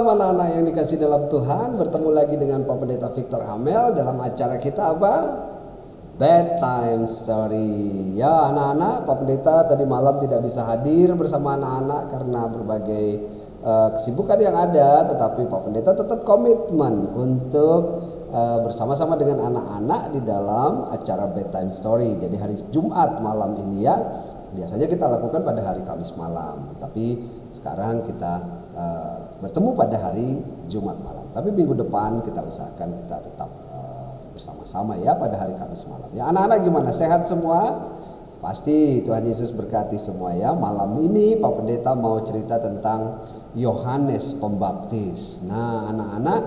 anak-anak yang dikasih dalam Tuhan, bertemu lagi dengan Pak Pendeta Victor Amel dalam acara kita apa? Bedtime Story. Ya anak-anak, Pak Pendeta tadi malam tidak bisa hadir bersama anak-anak karena berbagai kesibukan yang ada, tetapi Pak Pendeta tetap komitmen untuk bersama-sama dengan anak-anak di dalam acara Bedtime Story. Jadi hari Jumat malam ini ya, biasanya kita lakukan pada hari Kamis malam, tapi sekarang kita bertemu pada hari Jumat malam. Tapi minggu depan kita usahakan kita tetap bersama-sama ya pada hari Kamis malam. Ya anak-anak gimana? Sehat semua? Pasti Tuhan Yesus berkati semua ya. Malam ini Pak Pendeta mau cerita tentang Yohanes Pembaptis. Nah anak-anak,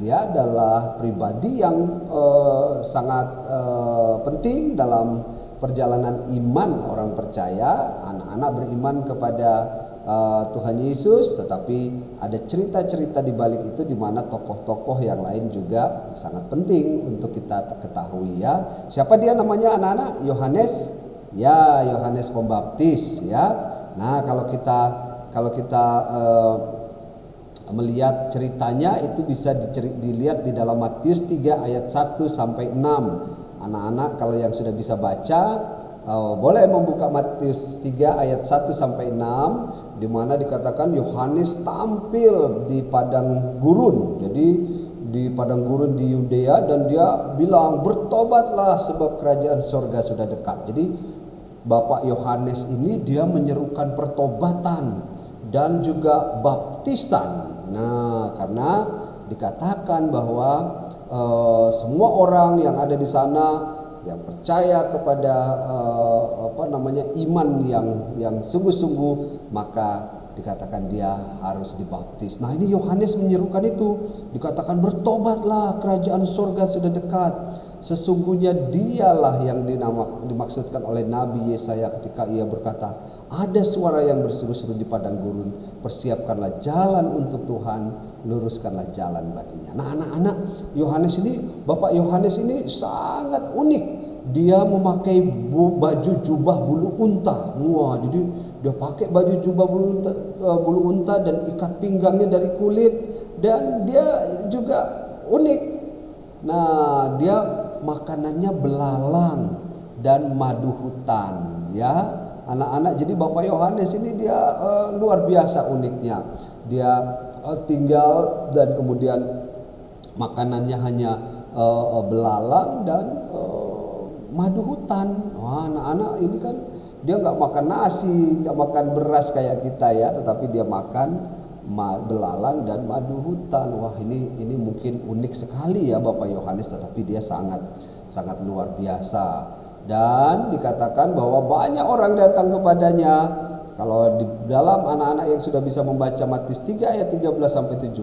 dia adalah pribadi yang sangat penting dalam perjalanan iman orang percaya. Anak-anak beriman kepada Tuhan Yesus, tetapi ada cerita-cerita di balik itu di mana tokoh-tokoh yang lain juga sangat penting untuk kita ketahui ya. Siapa dia namanya anak-anak? Yohanes. Ya, Yohanes Pembaptis ya. Nah, kalau kita melihat ceritanya itu bisa dilihat di dalam Matius 3 ayat 1 sampai 6. Anak-anak kalau yang sudah bisa baca boleh membuka Matius 3 ayat 1 sampai 6, di mana dikatakan Yohanes tampil di padang gurun. Jadi di padang gurun di Yudea, dan dia bilang bertobatlah sebab kerajaan surga sudah dekat. Jadi Bapak Yohanes ini dia menyerukan pertobatan dan juga baptisan. Nah, karena dikatakan bahwa semua orang yang ada di sana yang percaya kepada iman yang sungguh-sungguh, maka dikatakan dia harus dibaptis. Nah ini Yohanes menyerukan itu, dikatakan bertobatlah kerajaan surga sudah dekat. Sesungguhnya dialah yang dimaksudkan oleh Nabi Yesaya ketika ia berkata, ada suara yang berseru-seru di padang gurun, persiapkanlah jalan untuk Tuhan, luruskanlah jalan baginya. Nah anak-anak, Yohanes ini, Bapak Yohanes ini sangat unik. Dia memakai baju jubah bulu unta. Wah, jadi dia pakai baju jubah bulu unta dan ikat pinggangnya dari kulit, dan dia juga unik. Nah, dia makanannya belalang dan madu hutan ya. Anak-anak, jadi Bapak Yohanes ini dia luar biasa uniknya. Dia tinggal dan kemudian makanannya hanya belalang dan madu hutan. Wah, anak-anak ini kan dia nggak makan nasi, nggak makan beras kayak kita ya, tetapi dia makan belalang dan madu hutan. Wah, ini mungkin unik sekali ya Bapak Yohanes, tetapi dia sangat luar biasa. Dan dikatakan bahwa banyak orang datang kepadanya. Kalau di dalam anak-anak yang sudah bisa membaca Matius 3 ayat 13 sampai 17,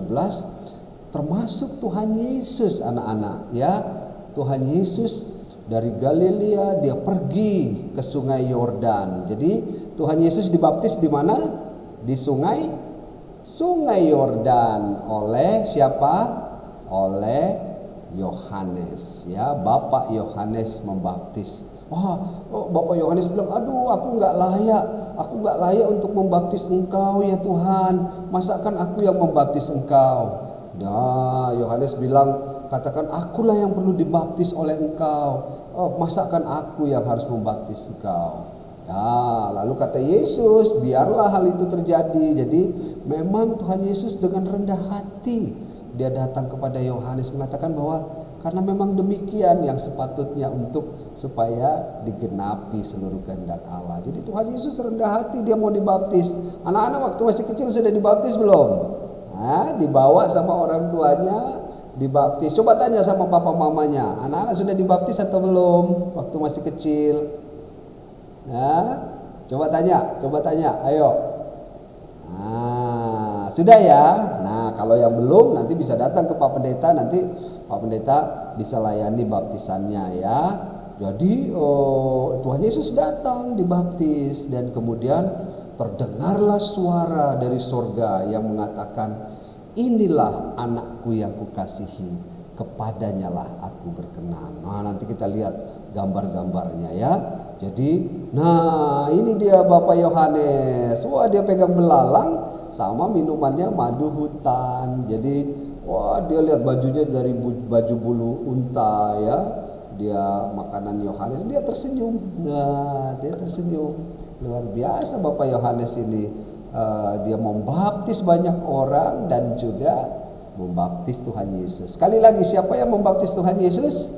termasuk Tuhan Yesus anak-anak ya. Tuhan Yesus dari Galilea dia pergi ke Sungai Yordan. Jadi Tuhan Yesus dibaptis di mana? Di Sungai Yordan oleh siapa? Oleh Yohanes ya. Bapak Yohanes membaptis. Bapak Yohanes bilang, aduh aku nggak layak untuk membaptis engkau ya Tuhan, masakan aku yang membaptis engkau. Nah Yohanes bilang, katakan akulah yang perlu dibaptis oleh engkau, masakan aku yang harus membaptis engkau. Nah lalu kata Yesus, biarlah hal itu terjadi. Jadi memang Tuhan Yesus dengan rendah hati dia datang kepada Yohanes, mengatakan bahwa karena memang demikian yang sepatutnya untuk supaya digenapi seluruh kehendak Allah. Jadi Tuhan Yesus rendah hati, dia mau dibaptis. Anak-anak waktu masih kecil sudah dibaptis belum? Nah, dibawa sama orang tuanya dibaptis. Coba tanya sama papa mamanya, anak-anak sudah dibaptis atau belum waktu masih kecil? Nah, coba tanya, ayo. Nah, sudah ya. Nah, kalau yang belum nanti bisa datang ke Pak Pendeta, nanti Pak Pendeta bisa layani baptisannya ya. Jadi Tuhan Yesus datang dibaptis, dan kemudian terdengarlah suara dari surga yang mengatakan, inilah anakku yang kukasihi, kepadanya lah aku berkenan. Nah nanti kita lihat gambar-gambarnya ya. Jadi nah ini dia Bapak Yohanes. Wah dia pegang belalang sama minumannya madu hutan. Jadi wah, dia lihat bajunya dari baju bulu unta ya. Dia makanan Yohanes, dia tersenyum. Nah, dia tersenyum. Luar biasa Bapak Yohanes ini. Dia membaptis banyak orang dan juga membaptis Tuhan Yesus. Sekali lagi, siapa yang membaptis Tuhan Yesus?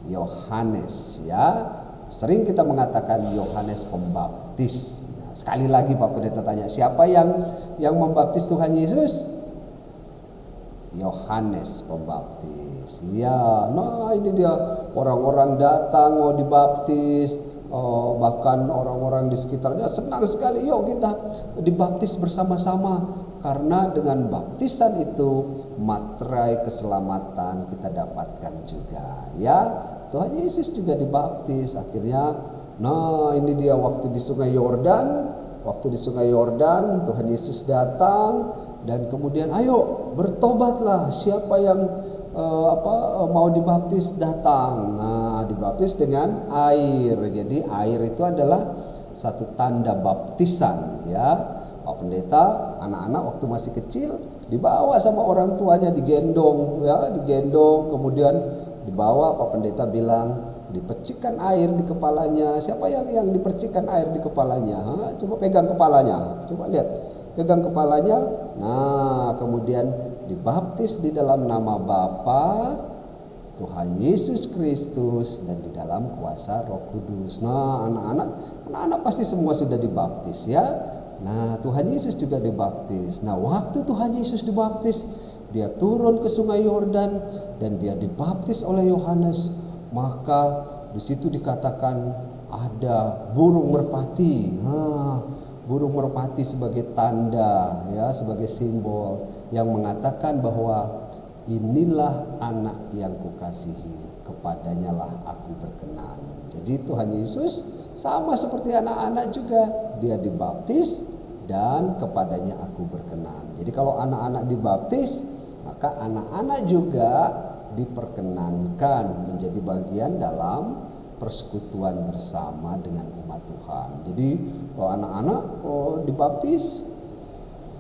Yohanes ya. Sering kita mengatakan Yohanes Pembaptis. Nah, sekali lagi Pak Pendeta tanya, siapa yang membaptis Tuhan Yesus? Yohanes Pembaptis. Ya, nah ini dia, orang-orang datang mau dibaptis, bahkan orang-orang di sekitarnya senang sekali, yuk kita dibaptis bersama-sama, karena dengan baptisan itu materai keselamatan kita dapatkan juga. Ya, Tuhan Yesus juga dibaptis. Akhirnya, nah ini dia waktu di Sungai Yordan, Tuhan Yesus datang dan kemudian ayo bertobatlah, siapa yang mau dibaptis datang. Nah, dibaptis dengan air. Jadi air itu adalah satu tanda baptisan ya. Pak Pendeta, anak-anak waktu masih kecil dibawa sama orang tuanya, digendong ya, kemudian dibawa. Pak Pendeta bilang dipercikkan air di kepalanya. Siapa yang dipercikkan air di kepalanya? Coba pegang kepalanya, coba lihat, pegang kepalanya. Nah, kemudian dibaptis di dalam nama Bapa, Tuhan Yesus Kristus, dan di dalam kuasa Roh Kudus. Nah, anak-anak pasti semua sudah dibaptis ya. Nah, Tuhan Yesus juga dibaptis. Nah, waktu Tuhan Yesus dibaptis, dia turun ke Sungai Yordan dan dia dibaptis oleh Yohanes. Maka di situ dikatakan ada burung merpati. Burung merpati sebagai tanda ya, sebagai simbol yang mengatakan bahwa inilah anak yang kukasihi, kepadanya lah aku berkenan. Jadi Tuhan Yesus sama seperti anak-anak juga, dia dibaptis dan kepadanya aku berkenan. Jadi kalau anak-anak dibaptis, maka anak-anak juga diperkenankan menjadi bagian dalam persekutuan bersama dengan umat Tuhan. Jadi kalau anak-anak dibaptis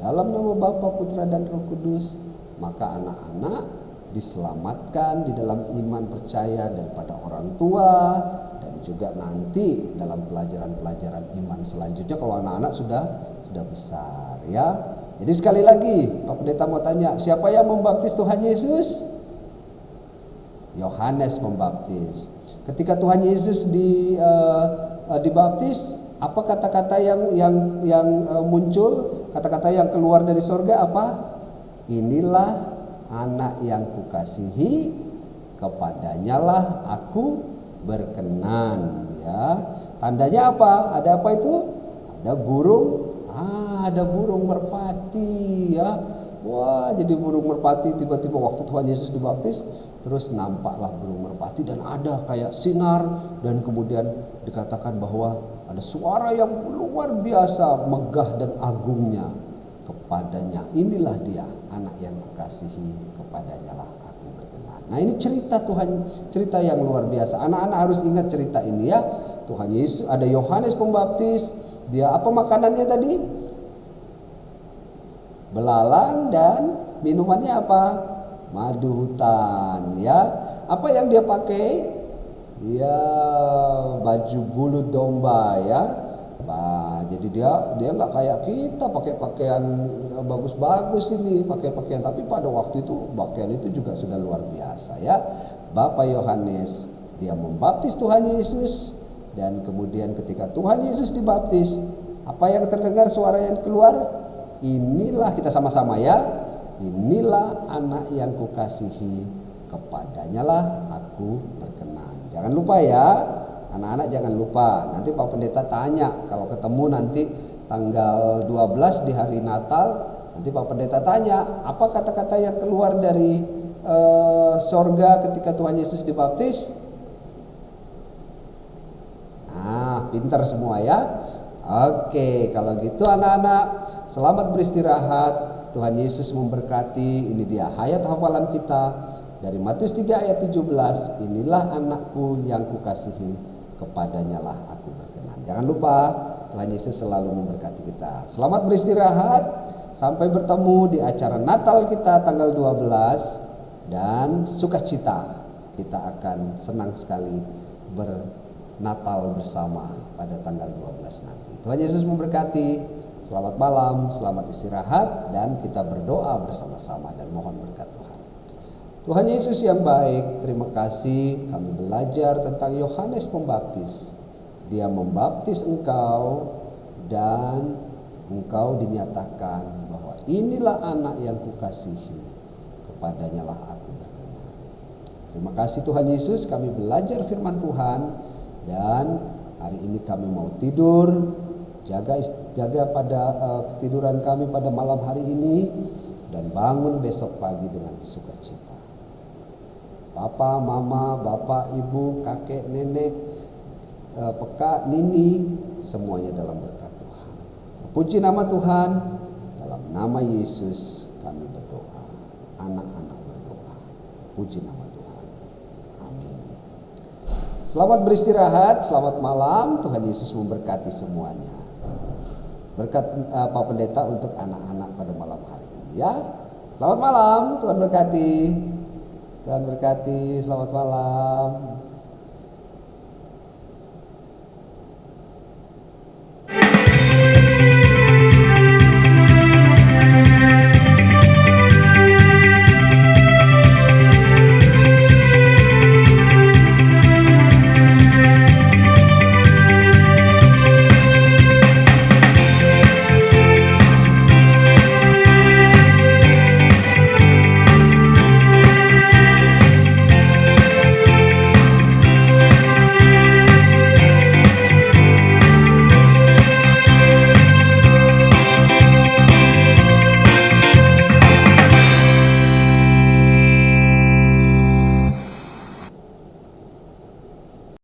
dalam nama Bapa, Putra dan Roh Kudus, maka anak-anak diselamatkan di dalam iman percaya daripada orang tua, dan juga nanti dalam pelajaran-pelajaran iman selanjutnya kalau anak-anak sudah besar ya. Jadi sekali lagi Pak Pendeta mau tanya, siapa yang membaptis Tuhan Yesus? Yohanes Pembaptis. Ketika Tuhan Yesus dibaptis, apa kata-kata yang muncul? Kata-kata yang keluar dari sorga apa? Inilah anak yang kukasihi, kepadanya lah aku berkenan ya. Tandanya apa? Ada apa itu? Ada burung. Ada burung merpati ya. Wah, jadi burung merpati tiba-tiba waktu Tuhan Yesus dibaptis, terus nampaklah burung merpati dan ada kayak sinar, dan kemudian dikatakan bahwa ada suara yang luar biasa megah dan agungnya, kepadanya inilah dia anak yang kukasihi, kepadanya lah aku berkenan. Nah, ini cerita Tuhan, cerita yang luar biasa. Anak-anak harus ingat cerita ini ya. Tuhan Yesus, ada Yohanes Pembaptis, dia apa makanannya tadi? Belalang, dan minumannya apa? Madu hutan ya. Apa yang dia pakai? Ya, baju bulu domba ya. Nah, jadi dia nggak kayak kita pakai pakaian bagus-bagus ini, pakai pakaian, tapi pada waktu itu pakaian itu juga sudah luar biasa ya. Bapak Yohanes dia membaptis Tuhan Yesus, dan kemudian ketika Tuhan Yesus dibaptis, apa yang terdengar, suara yang keluar? Inilah, kita sama-sama ya. Inilah anak yang kukasihi, kepadanya lah aku berkenan. Jangan lupa ya, anak-anak jangan lupa. Nanti Pak Pendeta tanya, kalau ketemu nanti tanggal 12 di hari Natal, nanti Pak Pendeta tanya, apa kata-kata yang keluar dari sorga ketika Tuhan Yesus dibaptis? Nah, pintar semua ya. Oke, kalau gitu anak-anak, selamat beristirahat. Tuhan Yesus memberkati. Ini dia ayat hafalan kita dari Matius 3 ayat 17. Inilah anakku yang kukasihi, kepadanya lah aku berkenan. Jangan lupa Tuhan Yesus selalu memberkati kita. Selamat beristirahat. Sampai bertemu di acara Natal kita tanggal 12 dan sukacita. Kita akan senang sekali bernatal bersama pada tanggal 12 nanti. Tuhan Yesus memberkati. Selamat malam, selamat istirahat, dan kita berdoa bersama-sama dan mohon berkat Tuhan. Tuhan Yesus yang baik, terima kasih kami belajar tentang Yohanes Pembaptis. Dia membaptis engkau dan engkau dinyatakan bahwa inilah anak yang kukasihi, kepadanya lah aku berkenan. Terima kasih Tuhan Yesus, kami belajar firman Tuhan dan hari ini kami mau tidur. Jaga pada ketiduran kami pada malam hari ini dan bangun besok pagi dengan sukacita. Papa, mama, bapak, ibu, kakek, nenek, peka, nini, semuanya dalam berkat Tuhan. Puji nama Tuhan, dalam nama Yesus kami berdoa. Anak-anak berdoa. Puji nama Tuhan. Amin. Selamat beristirahat, selamat malam. Tuhan Yesus memberkati semuanya. Berkat Pak Pendeta untuk anak-anak pada malam hari ini ya. Selamat malam, Tuhan berkati. Tuhan berkati, selamat malam.